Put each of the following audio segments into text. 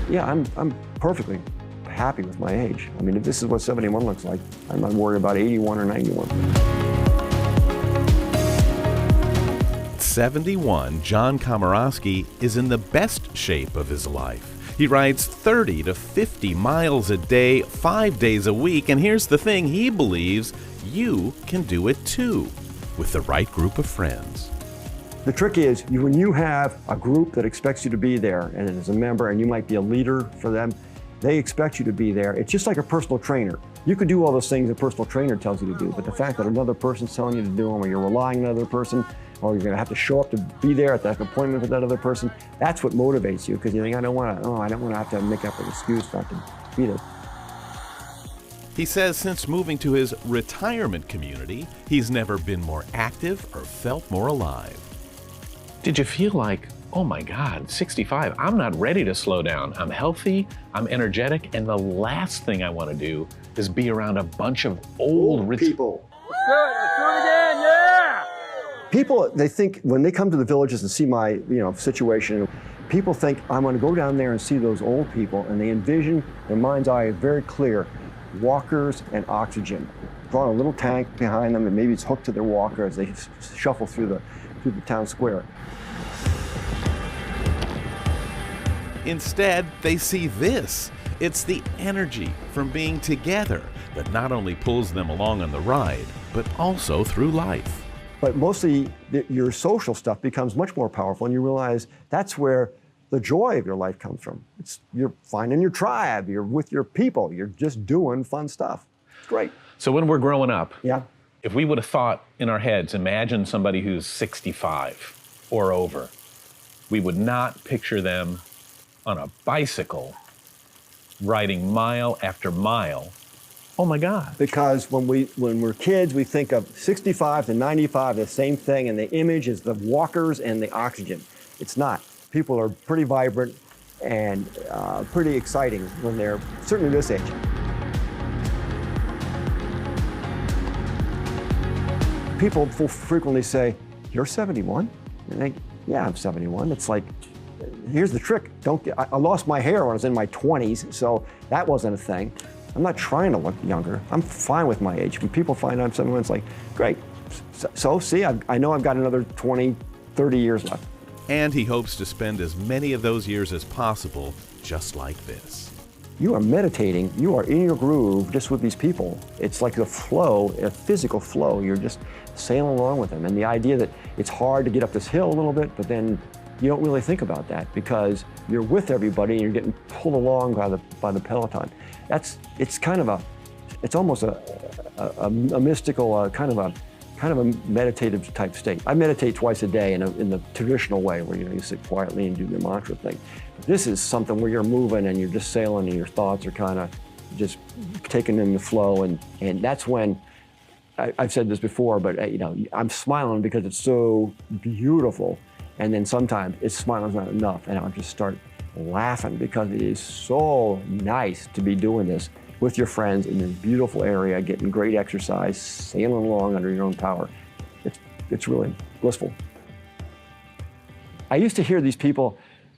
Yeah, I'm perfectly happy with my age. I mean, if this is what 71 looks like, I'm not worried about 81 or 91. 71, John Komoroske is in the best shape of his life. He rides 30 to 50 miles a day, 5 days a week, and here's the thing, he believes you can do it too, with the right group of friends. The trick is, when you have a group that expects you to be there, and as a member, and you might be a leader for them, they expect you to be there. It's just like a personal trainer. You could do all those things a personal trainer tells you to do, but the fact that another person's telling you to do them, or you're relying on another person, or you're gonna have to show up to be there at that appointment with that other person, that's what motivates you, because you think, I don't wanna have to make up an excuse not to be there. He says since moving to his retirement community, he's never been more active or felt more alive. Did you feel like, oh my God, 65, I'm not ready to slow down. I'm healthy, I'm energetic, and the last thing I want to do is be around a bunch of old people. Let's do it again, yeah! People, they think, when they come to the villages and see my situation, people think I'm going to go down there and see those old people, and they envision, their mind's eye very clear, walkers and oxygen. Drawing a little tank behind them, and maybe it's hooked to their walker as they shuffle through the town square. Instead, they see this. It's the energy from being together that not only pulls them along on the ride, but also through life. But mostly, your social stuff becomes much more powerful, and you realize that's where the joy of your life comes from. You're finding your tribe, you're with your people, you're just doing fun stuff. It's great. So when we're growing up, yeah, if we would have thought in our heads, imagine somebody who's 65 or over, we would not picture them on a bicycle riding mile after mile. Oh my God. Because when we're kids, we think of 65 to 95, the same thing, and the image is the walkers and the oxygen. It's not. People are pretty vibrant and pretty exciting when they're certainly this age. People frequently say, "You're 71?" And they, "Yeah, I'm 71." It's like, here's the trick. I lost my hair when I was in my 20s, so that wasn't a thing. I'm not trying to look younger. I'm fine with my age. When people find out I'm 71, it's like, great. So see, I know I've got another 20, 30 years left. And he hopes to spend as many of those years as possible just like this. You are meditating, you are in your groove just with these people. It's like a flow, a physical flow. You're just sailing along with them. And the idea that it's hard to get up this hill a little bit, but then you don't really think about that because you're with everybody and you're getting pulled along by the peloton. It's almost a mystical, kind of a meditative type state. I meditate twice a day in the traditional way where you sit quietly and do the mantra thing. This is something where you're moving and you're just sailing and your thoughts are kind of just taken in the flow, and that's when, I've said this before, but I'm smiling because it's so beautiful, and then sometimes smiling's not enough, and I'll just start laughing because it is so nice to be doing this with your friends in this beautiful area, getting great exercise, sailing along under your own power. It's really blissful. I used to hear these people,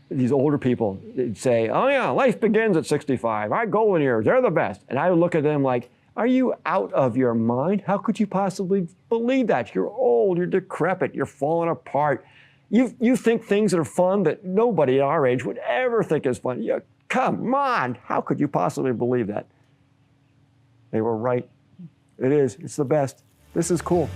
these older people, they'd say, "Oh yeah, life begins at 65. Our golden years, they're the best." And I would look at them like, are you out of your mind? How could you possibly believe that? You're old, you're decrepit, you're falling apart. You think things that are fun that nobody at our age would ever think is fun. Come on, how could you possibly believe that? They were right. It is, it's the best. This is cool.